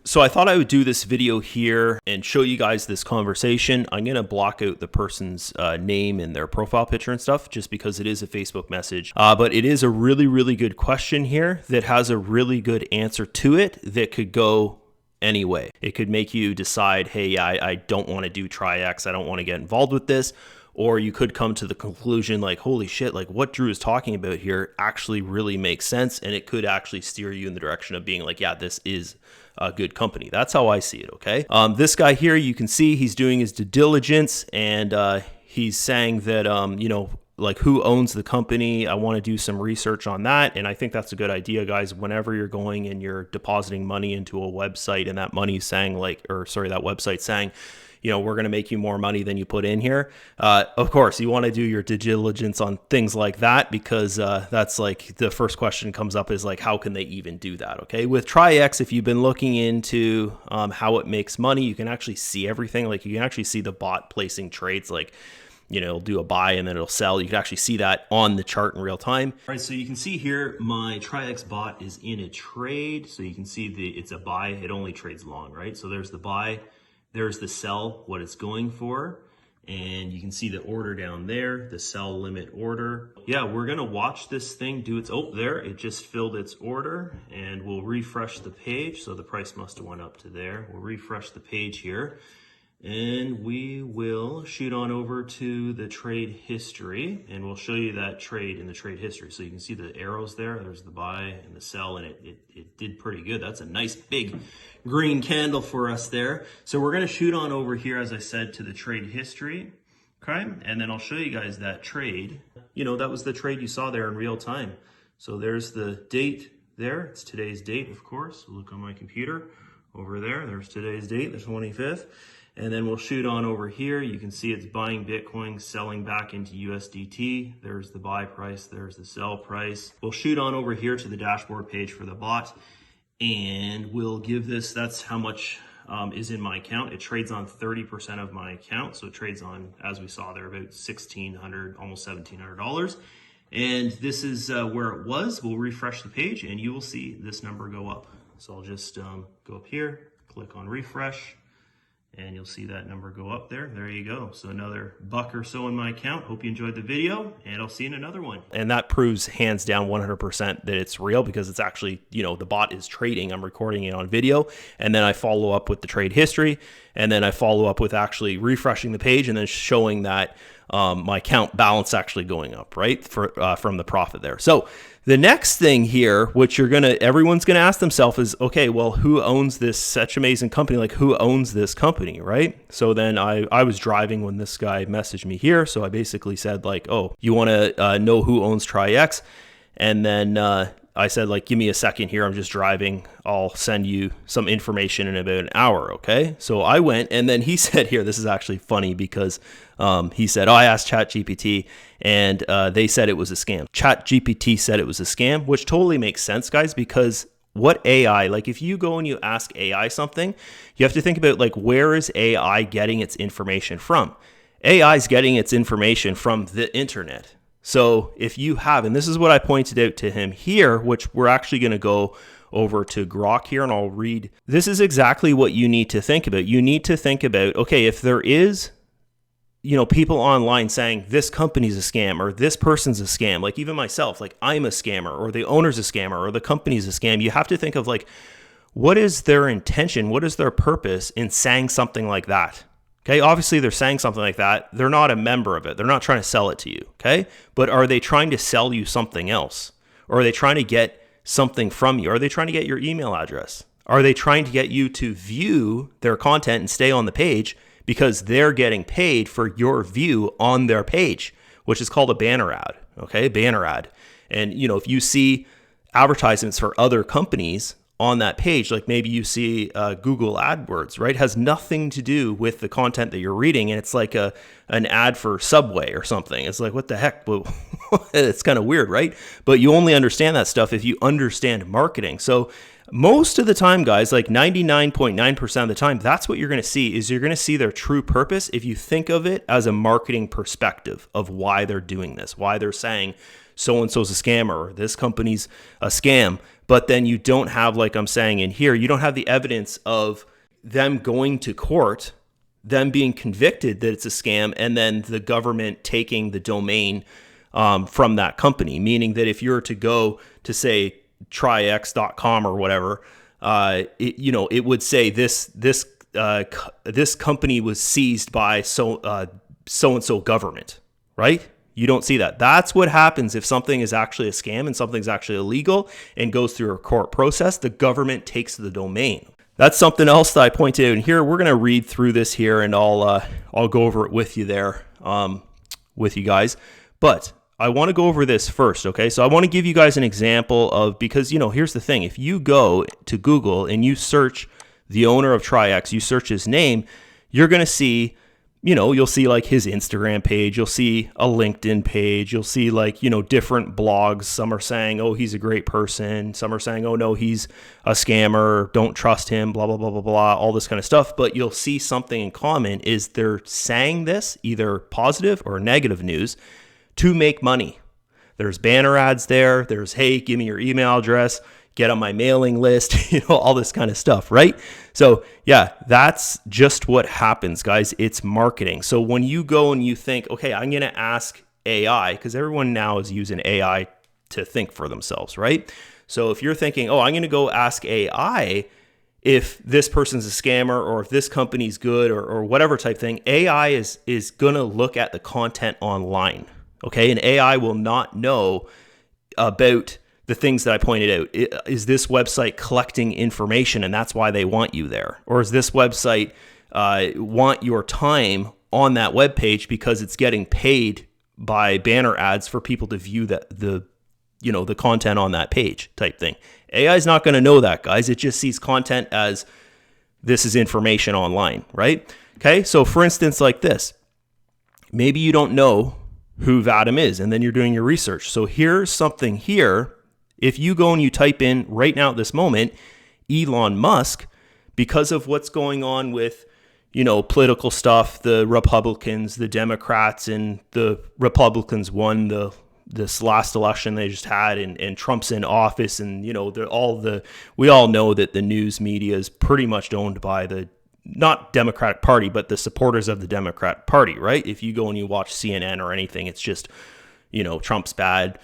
So I thought I would do this video here and show you guys this conversation. I'm going to block out the person's name and their profile picture and stuff just because it is a Facebook message. But it is a really, really good question here that has a really good answer to it that could go anyway. It could make you decide, hey, I don't want to do Traiex. I don't want to get involved with this. Or you could come to the conclusion like, holy shit, like what Drew is talking about here actually really makes sense. And it could actually steer you in the direction of being like, yeah, this is a good company. That's how I see it, okay? This guy here, you can see he's doing his due diligence and he's saying that, like who owns the company. I want to do some research on that. And I think that's a good idea, guys. Whenever you're going and you're depositing money into a website and that money's saying that website's saying, we're going to make you more money than you put in here. Of course, you want to do your due diligence on things like that because that's like the first question comes up is like, how can they even do that? Okay. With Traiex, if you've been looking into how it makes money, you can actually see everything. Like you can actually see the bot placing trades, like, it'll do a buy and then it'll sell. You can actually see that on the chart in real time. All right, so you can see here, my Traiex bot is in a trade. So you can see it's a buy. It only trades long, right? So there's the buy. There's the sell, what it's going for. And you can see the order down there, the sell limit order. Yeah, we're gonna watch this thing do its, there, it just filled its order and we'll refresh the page. So the price must have went up to there. We'll refresh the page here and we will shoot on over to the trade history and we'll show you that trade in the trade history. So you can see the arrows there, there's the buy and the sell and it did pretty good. That's a nice big green candle for us there. So we're gonna shoot on over here, as I said, to the trade history, okay? And then I'll show you guys that trade. That was the trade you saw there in real time. So there's the date there. It's today's date, of course. Look on my computer over there. There's today's date, the 25th. And then we'll shoot on over here. You can see it's buying Bitcoin, selling back into USDT. There's the buy price, there's the sell price. We'll shoot on over here to the dashboard page for the bot. And we'll give this, that's how much is in my account. It trades on 30% of my account. So it trades on, as we saw there, about $1,600, almost $1,700. And this is where it was. We'll refresh the page and you will see this number go up. So I'll just go up here, click on refresh. And you'll see that number go up there. There you go. So another $1 or so in my account. Hope you enjoyed the video and I'll see you in another one. And that proves hands down 100% that it's real because it's actually, the bot is trading. I'm recording it on video and then I follow up with the trade history and then I follow up with actually refreshing the page and then showing that my account balance actually going up, right? From the profit there. So the next thing here, which everyone's gonna ask themselves is, okay, well, who owns this such amazing company? Like who owns this company, right? So then I was driving when this guy messaged me here. So I basically said like, oh, you wanna know who owns Traiex? And then I said like, give me a second here. I'm just driving. I'll send you some information in about an hour. Okay. So I went and then he said here, this is actually funny because he said, I asked ChatGPT and they said it was a scam. ChatGPT said it was a scam, which totally makes sense, guys, because what AI, like if you go and you ask AI something, you have to think about like, where is AI getting its information from? AI is getting its information from the internet. So if you have, and this is what I pointed out to him here, which we're actually going to go over to Grok here and I'll read. This is exactly what you need to think about. You need to think about, okay, if there is, people online saying this company's a scam or this person's a scam, like even myself, like I'm a scammer or the owner's a scammer or the company's a scam, you have to think of like, what is their intention? What is their purpose in saying something like that? Okay, obviously they're saying something like that. They're not a member of it. They're not trying to sell it to you, okay? But are they trying to sell you something else? Or are they trying to get something from you? Are they trying to get your email address? Are they trying to get you to view their content and stay on the page because they're getting paid for your view on their page, which is called a banner ad, okay? Banner ad. And, if you see advertisements for other companies on that page, like maybe you see Google AdWords, right? It has nothing to do with the content that you're reading. And it's like an ad for Subway or something. It's like, what the heck? It's kind of weird, right? But you only understand that stuff if you understand marketing. So most of the time, guys, like 99.9% of the time, that's what you're going to see is you're going to see their true purpose if you think of it as a marketing perspective of why they're doing this, why they're saying so-and-so's a scammer or this company's a scam. but then you don't have, like I'm saying in here, you don't have the evidence of them going to court, them being convicted that it's a scam, and then the government taking the domain from that company. Meaning that if you were to go to, say, Traiex.com or whatever, it would say this company was seized by so-and-so government, right? You don't see that. That's what happens if something is actually a scam and something's actually illegal and goes through a court process. The government takes the domain. That's something else that I pointed out in here. We're going to read through this here, and I'll go over it with you there, with you guys. But I want to go over this first, okay? So I want to give you guys an example of, because, here's the thing. If you go to Google and you search the owner of Traiex, you search his name, you're going to see, you'll see like his Instagram page, you'll see a LinkedIn page, you'll see like, different blogs. Some are saying, oh, he's a great person. Some are saying, oh no, he's a scammer, don't trust him, blah, blah, blah, blah, blah, all this kind of stuff. But you'll see something in common is they're saying this, either positive or negative news, to make money. There's banner ads there. There's, hey, give me your email address, get on my mailing list, all this kind of stuff, right? So yeah, that's just what happens, guys. It's marketing. So when you go and you think, okay, I'm going to ask AI, because everyone now is using AI to think for themselves, right? So if you're thinking, oh, I'm going to go ask AI if this person's a scammer or if this company's good or whatever type thing, AI is going to look at the content online, okay? And AI will not know about the things that I pointed out. Is this website collecting information and that's why they want you there? Or is this website want your time on that web page because it's getting paid by banner ads for people to view the content on that page type thing? AI is not going to know that, guys. It just sees content as this is information online, right? Okay, so for instance, like this, maybe you don't know who Vadim is, and then you're doing your research. So here's something here. If you go and you type in right now at this moment, Elon Musk, because of what's going on with, political stuff, the Republicans, the Democrats, and the Republicans won this last election they just had, and Trump's in office, and, we all know that the news media is pretty much owned by the, not Democratic Party, but the supporters of the Democrat Party, right? If you go and you watch CNN or anything, it's just, Trump's bad,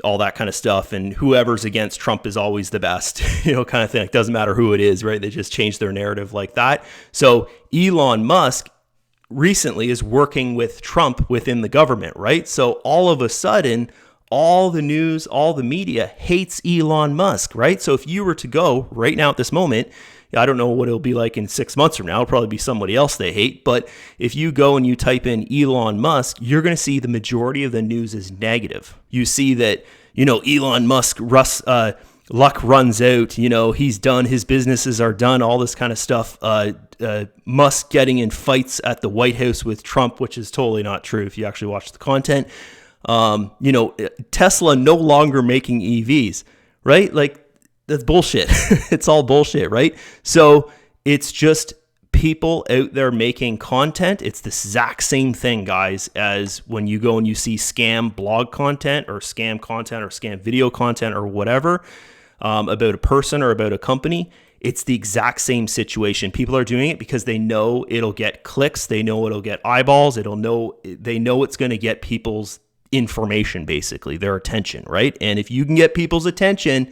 all that kind of stuff, and whoever's against Trump is always the best, kind of thing. It doesn't matter who it is, right? They just change their narrative like that. So Elon Musk recently is working with Trump within the government, right? So all of a sudden, all the news, all the media hates Elon Musk, right? So if you were to go right now at this moment, I don't know what it'll be like in 6 months from now. It'll probably be somebody else they hate. But if you go and you type in Elon Musk, you're going to see the majority of the news is negative. You see that, Elon Musk, luck runs out, he's done, his businesses are done, all this kind of stuff. Musk getting in fights at the White House with Trump, which is totally not true if you actually watch the content. Tesla no longer making EVs, right? Like, that's bullshit. It's all bullshit, right? So it's just people out there making content. It's the exact same thing, guys, as when you go and you see scam blog content or scam video content or whatever about a person or about a company. It's the exact same situation. People are doing it because they know it'll get clicks. They know it'll get eyeballs. They know it's going to get people's information, basically, their attention, right? And if you can get people's attention,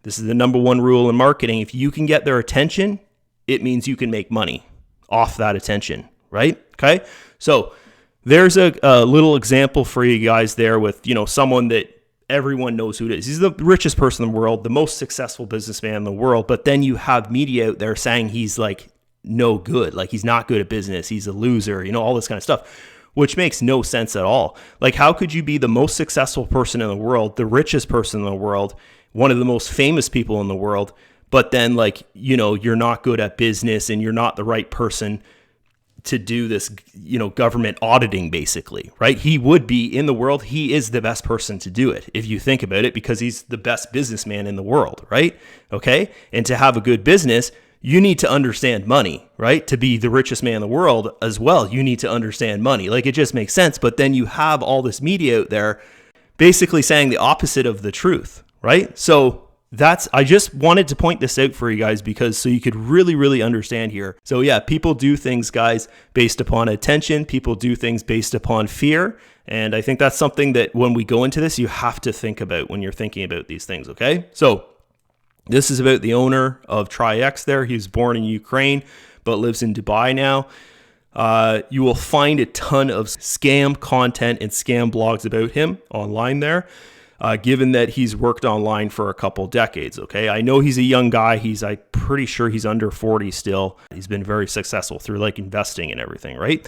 this is the number one rule in marketing. If you can get their attention, it means you can make money off that attention, right? Okay. So there's a little example for you guys there with, someone that everyone knows who it is. He's the richest person in the world, the most successful businessman in the world. But then you have media out there saying he's like no good, like he's not good at business. He's a loser, all this kind of stuff, which makes no sense at all. Like, how could you be the most successful person in the world, the richest person in the world, one of the most famous people in the world, but then you're not good at business and you're not the right person to do this, government auditing, basically, right? He would be in the world. He is the best person to do it, if you think about it, because he's the best businessman in the world, right? Okay. And to have a good business, you need to understand money, right? To be the richest man in the world as well, you need to understand money. Like, it just makes sense. But then you have all this media out there basically saying the opposite of the truth, right? So I just wanted to point this out for you guys because so you could really understand here. So yeah, people do things, guys, based upon attention. People do things based upon fear. And I think that's something that when we go into this, you have to think about when you're thinking about these things, okay? So this is about the owner of Traiex there. He was born in Ukraine, but lives in Dubai now. You will find a ton of scam content and scam blogs about him online there, given that he's worked online for a couple decades, okay? I know he's a young guy. I'm pretty sure he's under 40 still. He's been very successful through like investing and everything, right?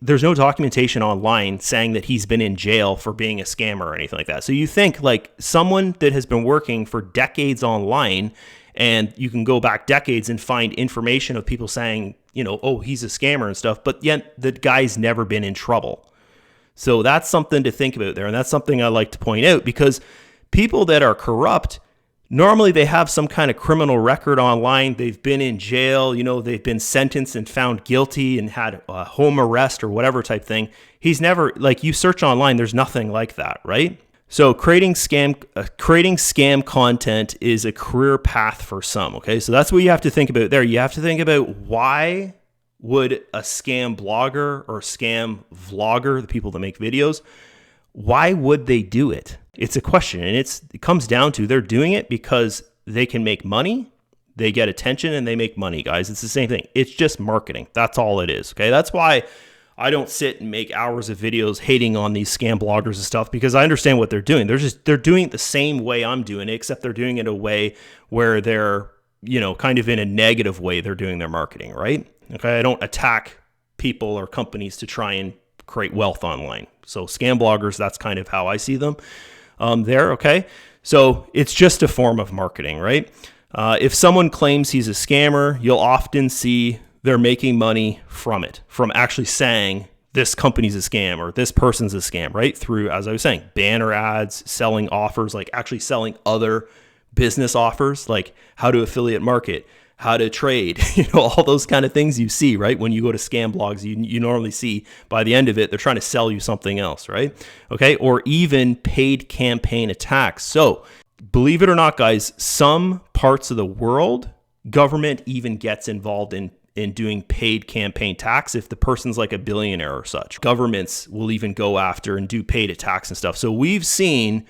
There's no documentation online saying that he's been in jail for being a scammer or anything like that. So you think like someone that has been working for decades online, and you can go back decades and find information of people saying, you know, oh, he's a scammer and stuff, but yet the guy's never been in trouble. So that's something to think about there. And that's something I like to point out because people that are corrupt, normally they have some kind of criminal record online. They've been in jail, you know, they've been sentenced and found guilty and had a home arrest or whatever type thing. He's never, like, you search online, there's nothing like that, right? So creating scam content is a career path for some, okay? So that's what you have to think about there. You have to think about why would a scam blogger or scam vlogger, the people that make videos, why would they do it? It's a question, and it comes down to they're doing it because they can make money, they get attention, and they make money, guys. It's the same thing. It's just marketing. That's all it is, okay? That's why I don't sit and make hours of videos hating on these scam bloggers and stuff because I understand what they're doing. They're doing it the same way I'm doing it, except they're doing it a way where they're, you know, kind of in a negative way they're doing their marketing, right? Okay, I don't attack people or companies to try and create wealth online. So scam bloggers, that's kind of how I see them there, okay? So it's just a form of marketing, right? If someone claims he's a scammer, you'll often see they're making money from it, from actually saying this company's a scam or this person's a scam, right? Through, as I was saying, banner ads, selling offers, like actually selling other business offers, like how to affiliate market, how to trade, you know, all those kind of things you see, right? When you go to scam blogs, you normally see by the end of it, they're trying to sell you something else, right? Okay. Or even paid campaign attacks. So believe it or not, guys, some parts of the world, government even gets involved in doing paid campaign attacks. If the person's like a billionaire or such, governments will even go after and do paid attacks and stuff. So we've seen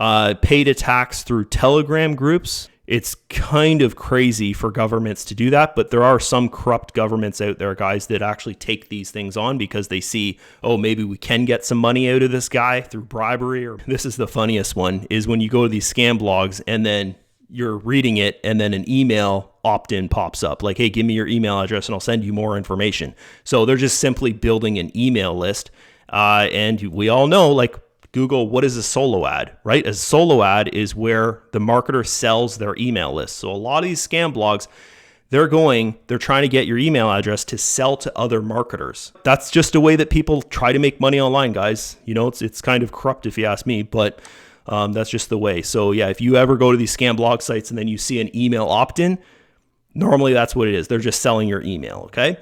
paid attacks through Telegram groups. It's kind of crazy for governments to do that, but there are some corrupt governments out there, guys, that actually take these things on because they see, oh, maybe we can get some money out of this guy through bribery. Or this is the funniest one, is when you go to these scam blogs and then you're reading it and then an email opt-in pops up like, hey, give me your email address and I'll send you more information. So they're just simply building an email list. And we all know, like, Google, what is a solo ad, right? A solo ad is where the marketer sells their email list. So a lot of these scam blogs, they're trying to get your email address to sell to other marketers. That's just a way that people try to make money online, guys. You know, it's kind of corrupt if you ask me, but that's just the way. So yeah, if you ever go to these scam blog sites and then you see an email opt-in, normally that's what it is. They're just selling your email, okay?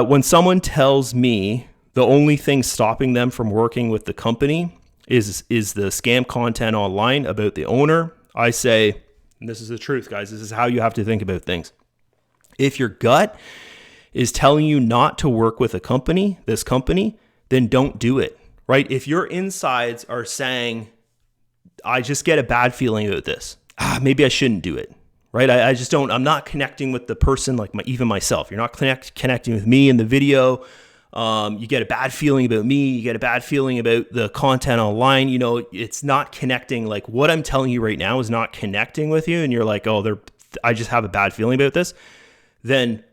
When someone tells me the only thing stopping them from working with the company is the scam content online about the owner, I say, and this is the truth, guys, this is how you have to think about things. If your gut is telling you not to work with this company, then don't do it, right? If your insides are saying, I just get a bad feeling about this, maybe I shouldn't do it, right? I just don't, I'm not connecting with the person, like even myself. You're not connecting with me in the video. You get a bad feeling about me. You get a bad feeling about the content online. You know, it's not connecting. Like what I'm telling you right now is not connecting with you. And you're like, oh, I just have a bad feeling about this. Then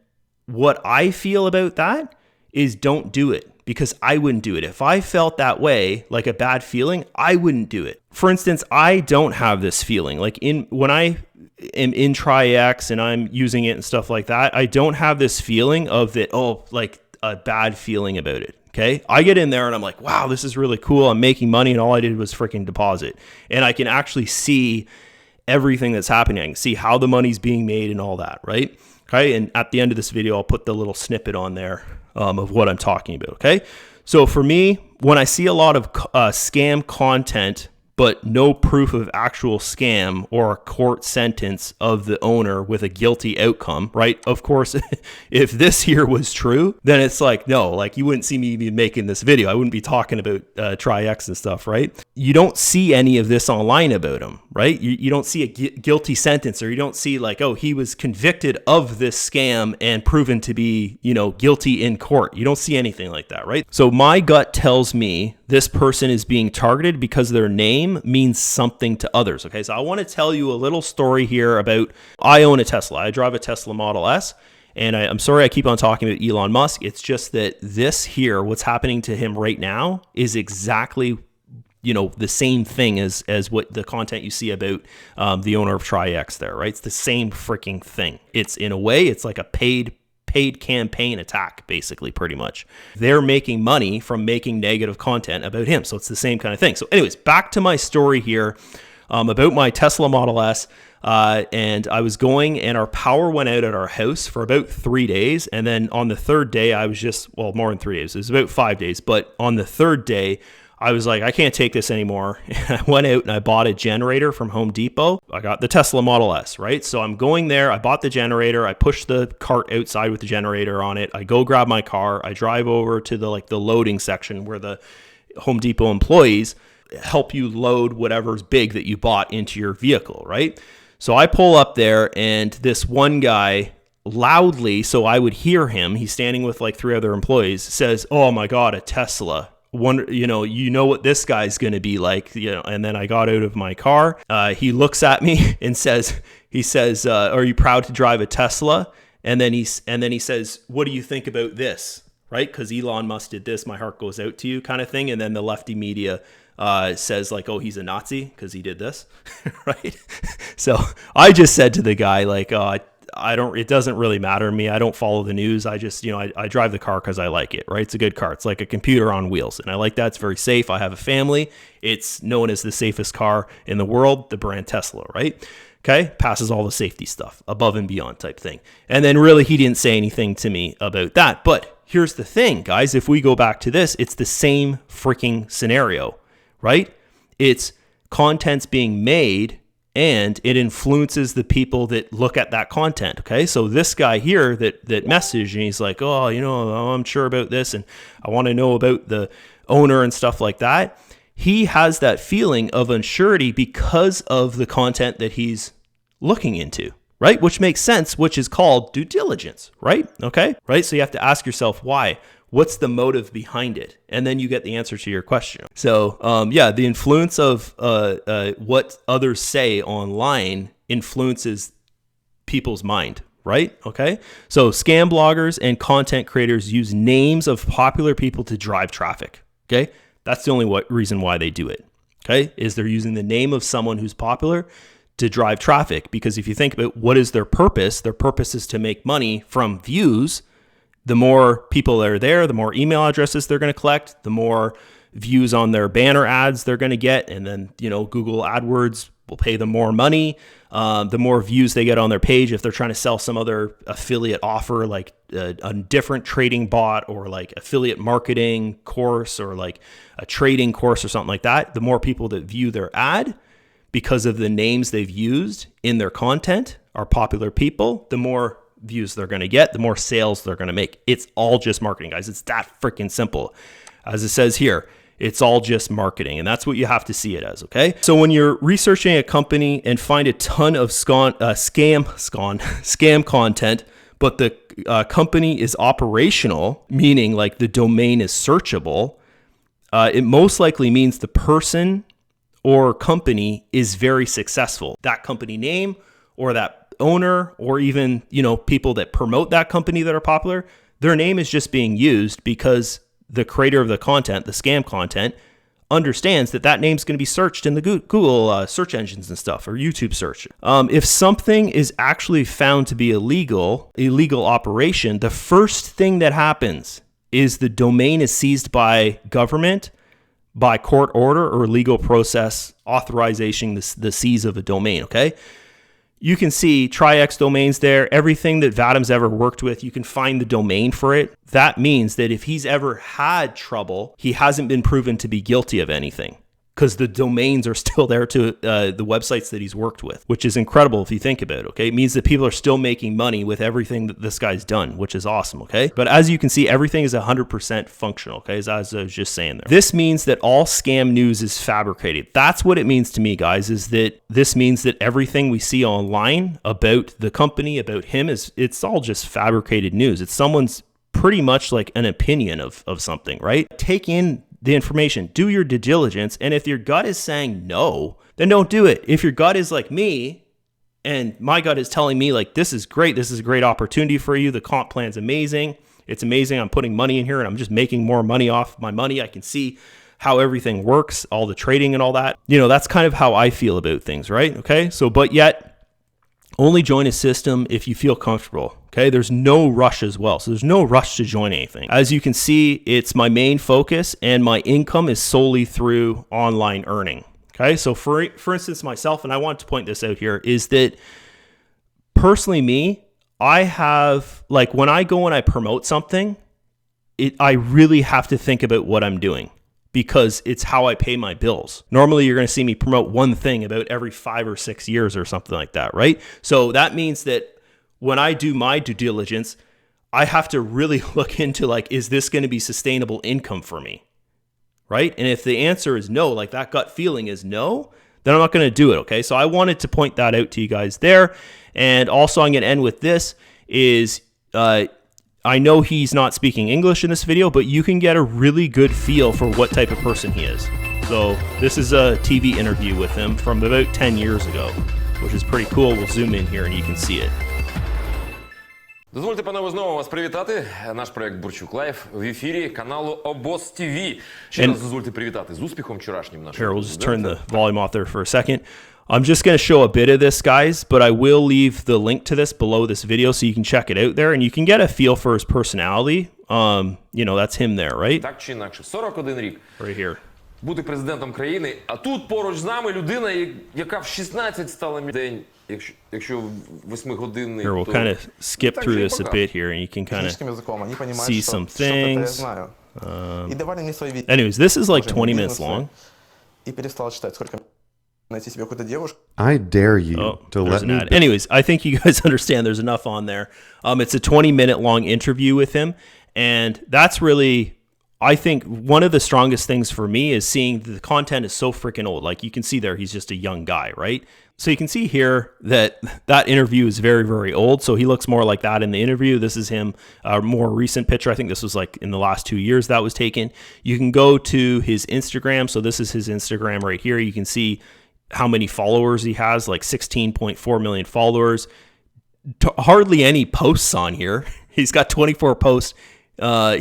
what I feel about that is don't do it, because I wouldn't do it. If I felt that way, like a bad feeling, I wouldn't do it. For instance, I don't have this feeling. Like when I am in Traiex and I'm using it and stuff like that, I don't have this feeling of that, oh, like a bad feeling about it. Okay. I get in there and I'm like, wow, this is really cool. I'm making money. And all I did was freaking deposit. And I can actually see everything that's happening. I can see how the money's being made and all that. Right. Okay. And at the end of this video, I'll put the little snippet on there of what I'm talking about. Okay. So for me, when I see a lot of scam content but no proof of actual scam or a court sentence of the owner with a guilty outcome, right? Of course, if this here was true, then it's like, no, like you wouldn't see me be making this video. I wouldn't be talking about Traiex and stuff, right? You don't see any of this online about him, right? You don't see a guilty sentence, or you don't see like, oh, he was convicted of this scam and proven to be, guilty in court. You don't see anything like that, right? So my gut tells me this person is being targeted because their name means something to others. Okay, so I want to tell you a little story here about, I own a Tesla. I drive a Tesla Model S, and I'm sorry I keep on talking about Elon Musk. It's just that this here, what's happening to him right now, is exactly the same thing as what the content you see about the owner of Traiex there, right? It's the same freaking thing. It's, in a way, it's like a paid campaign attack, basically, pretty much. They're making money from making negative content about him. So it's the same kind of thing. So anyways, back to my story here about my Tesla Model S. And I was going, and our power went out at our house for about 3 days. And then on the third day, I was just, well, more than 3 days. It was about 5 days. But on the third day, I was like, I can't take this anymore. And I went out and I bought a generator from Home Depot. I got the Tesla Model S, right? So I'm going there. I bought the generator. I push the cart outside with the generator on it. I go grab my car. I drive over to the loading section where the Home Depot employees help you load whatever's big that you bought into your vehicle, right? So I pull up there, and this one guy loudly, so I would hear him, he's standing with like 3 other employees, says, "Oh my God, a Tesla. You know what this guy's going to be like," and then I got out of my car. He looks at me and says, "Are you proud to drive a Tesla?" And then he says, "What do you think about this?" Right? Because Elon Musk did this, my heart goes out to you, kind of thing. And then the lefty media says like, "Oh, he's a Nazi because he did this," right? So I just said to the guy like, it doesn't really matter to me. I don't follow the news. I just, I drive the car because I like it, right? It's a good car. It's like a computer on wheels. And I like that. It's very safe. I have a family. It's known as the safest car in the world, the brand Tesla, right? Okay. Passes all the safety stuff, above and beyond type thing. And then really, he didn't say anything to me about that. But here's the thing, guys. If we go back to this, it's the same freaking scenario, right? It's content's being made, and it influences the people that look at that content. Okay. So this guy here that messaged, and he's like, "Oh, I'm sure about this, and I want to know about the owner and stuff like that." He has that feeling of unsurety because of the content that he's looking into, right? Which makes sense, which is called due diligence, right? Okay. Right. So you have to ask yourself why. What's the motive behind it? And then you get the answer to your question. So, the influence of what others say online influences people's mind, right? Okay. So scam bloggers and content creators use names of popular people to drive traffic. Okay. That's the only reason why they do it. Okay. Is they're using the name of someone who's popular to drive traffic. Because if you think about what is their purpose is to make money from views. The more people that are there, the more email addresses they're going to collect, the more views on their banner ads they're going to get. And then, Google AdWords will pay them more money. The more views they get on their page, if they're trying to sell some other affiliate offer, like a different trading bot or like affiliate marketing course or like a trading course or something like that, the more people that view their ad because of the names they've used in their content are popular people, the more views they're going to get, the more sales they're going to make. It's all just marketing, guys. It's that freaking simple. As it says here, it's all just marketing, and that's what you have to see it as, okay? So when you're researching a company and find a ton of scam content, but the company is operational, meaning like the domain is searchable, it most likely means the person or company is very successful. That company name or that owner or even, people that promote that company that are popular, their name is just being used because the creator of the content, the scam content, understands that name's going to be searched in the Google search engines and stuff, or YouTube search. If something is actually found to be illegal operation, the first thing that happens is the domain is seized by government, by court order or legal process authorizing the seize of a domain, okay? You can see Traiex domains there. Everything that Vadim's ever worked with, you can find the domain for it. That means that if he's ever had trouble, he hasn't been proven to be guilty of anything. because the domains are still there to the websites that he's worked with, which is incredible if you think about it, okay? It means that people are still making money with everything that this guy's done, which is awesome, okay? But as you can see, everything is 100% functional, okay? As I was just saying there. This means that all scam news is fabricated. That's what it means to me, guys, is that this means that everything we see online about the company, about him, it's all just fabricated news. It's someone's pretty much like an opinion of something, right? Take in the information, do your due diligence, and if your gut is saying no, then don't do it. If your gut is like me, and my gut is telling me like, this is great, this is a great opportunity for you, the comp plan's amazing, it's amazing, I'm putting money in here and I'm just making more money off my money, I can see how everything works, all the trading and all that. You know, that's kind of how I feel about things, right? Okay, so but yet, only join a system if you feel comfortable. Okay, there's no rush as well. So there's no rush to join anything. As you can see, it's my main focus and my income is solely through online earning. Okay, so for instance, myself, and I want to point this out here, is that personally me, I have, like when I go and I promote something, I really have to think about what I'm doing, because it's how I pay my bills. Normally, you're going to see me promote one thing about every 5 or 6 years or something like that, right? So that means that when I do my due diligence, I have to really look into like, is this going to be sustainable income for me, right? And if the answer is no, like that gut feeling is no, then I'm not going to do it, okay? So I wanted to point that out to you guys there. And also I'm going to end with this is, I know he's not speaking English in this video, but you can get a really good feel for what type of person he is. So this is a TV interview with him from about 10 years ago, which is pretty cool. We'll zoom in here and you can see it. Дозвольте, панове, знову вас привітати. Наш проект Борчук Лайф в ефірі каналу Обоз ТВ. Ще раз дозвольте привітати з успіхом вчорашнім нашим. Here, we'll just turn the volume off there for a second. I'm just going to show a bit of this, guys, but I will leave the link to this below this video so you can check it out there and you can get a feel for his personality. You know, that's him there, right? Так чи інакше, 41 рік. Right here. Бути президентом країни, а тут поруч з нами людина, яка в 16 стала день, якщо 8-годинний. Here, we'll kind of skip through this a bit here and you can kind of see some things. Anyways, this is like 20 minutes long. I dare you to let me. Anyways, I think you guys understand there's enough on there. It's a 20-minute long interview with him. And that's really, I think, one of the strongest things for me is seeing the content is so freaking old. Like you can see there, he's just a young guy, right? So you can see here that that interview is very, very old. So he looks more like that in the interview. This is him, a more recent picture. I think this was like in the last 2 years that was taken. You can go to his Instagram. So this is his Instagram right here. You can see how many followers he has, like 16.4 million followers. Hardly any posts on here. He's got 24 posts.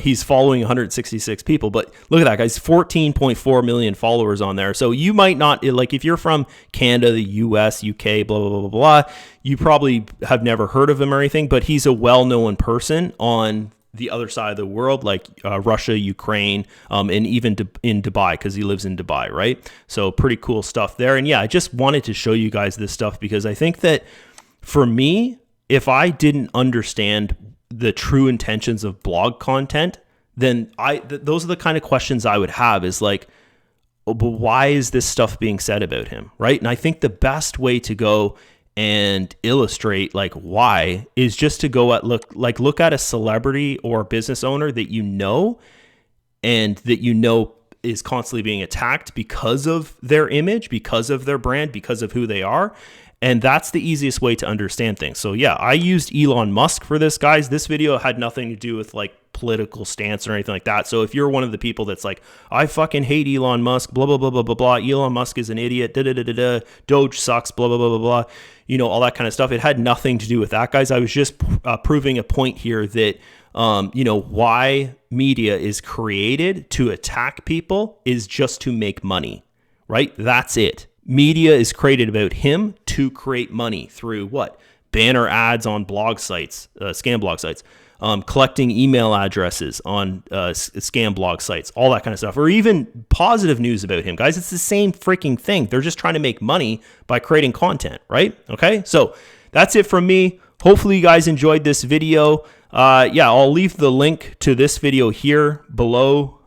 He's following 166 people, but look at that, guys, 14.4 million followers on there. So you might not, like if you're from Canada, the US, UK, blah, blah, blah, blah, blah, you probably have never heard of him or anything, but he's a well-known person on the other side of the world, like Russia, Ukraine, and even in Dubai, because he lives in Dubai, right? So pretty cool stuff there. And yeah, I just wanted to show you guys this stuff because I think that for me, if I didn't understand the true intentions of blog content, then those are the kind of questions I would have is like, oh, but why is this stuff being said about him, right? And I think the best way to go and illustrate like why is just to go at look at a celebrity or business owner that you know and that you know is constantly being attacked because of their image, because of their brand, because of who they are. And that's the easiest way to understand things. So yeah, I used Elon Musk for this, guys. This video had nothing to do with like political stance or anything like that. So if you're one of the people that's like, I fucking hate Elon Musk, blah, blah, blah, blah, blah, blah. Elon Musk is an idiot, da-da-da-da-da. Doge sucks, blah, blah, blah, blah, blah. You know, all that kind of stuff. It had nothing to do with that, guys. I was just proving a point here that, you know, why media is created to attack people is just to make money, right? That's it. Media is created about him to create money through what? Banner ads on blog sites, scam blog sites, collecting email addresses on scam blog sites, all that kind of stuff, or even positive news about him. Guys, it's the same freaking thing. They're just trying to make money by creating content, right? Okay, so that's it from me. Hopefully you guys enjoyed this video. Yeah, I'll leave the link to this video here below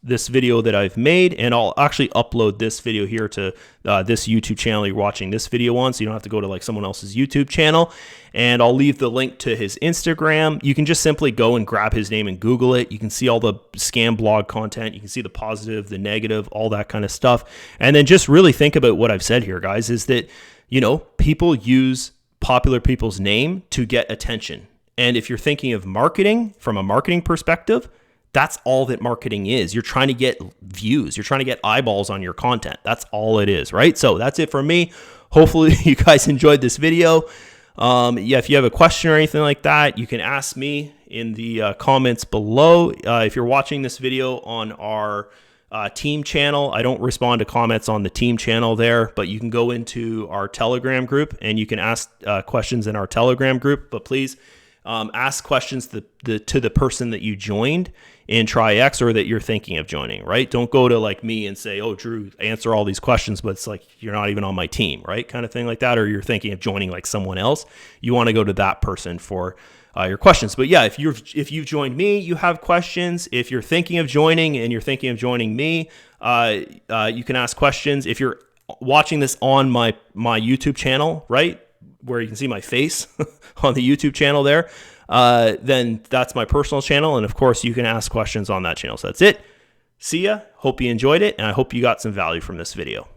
this video that I've made, and I'll actually upload this video here to this YouTube channel you're watching this video on, so you don't have to go to like someone else's YouTube channel. And I'll leave the link to his Instagram. You can just simply go and grab his name and Google it. You can see all the scam blog content. You can see the positive, the negative, all that kind of stuff. And then just really think about what I've said here, guys, is that, you know, people use popular people's name to get attention. And if you're thinking of marketing from a marketing perspective, that's all that marketing is. You're trying to get views. You're trying to get eyeballs on your content. That's all it is, right? So that's it for me. Hopefully you guys enjoyed this video. Yeah, if you have a question or anything like that, you can ask me in the comments below. If you're watching this video on our team channel, I don't respond to comments on the team channel there, but you can go into our Telegram group and you can ask questions in our Telegram group. But please ask questions to the person that you joined in Traiex or that you're thinking of joining, right? Don't go to like me and say, oh, Drew, answer all these questions, but it's like you're not even on my team, right? Kind of thing like that. Or you're thinking of joining like someone else. You want to go to that person for your questions. But yeah, if you've joined me, you have questions. If you're thinking of joining and you're thinking of joining me, you can ask questions. If you're watching this on my YouTube channel, right, where you can see my face on the YouTube channel there, then that's my personal channel. And of course, you can ask questions on that channel. So that's it. See ya. Hope you enjoyed it. And I hope you got some value from this video.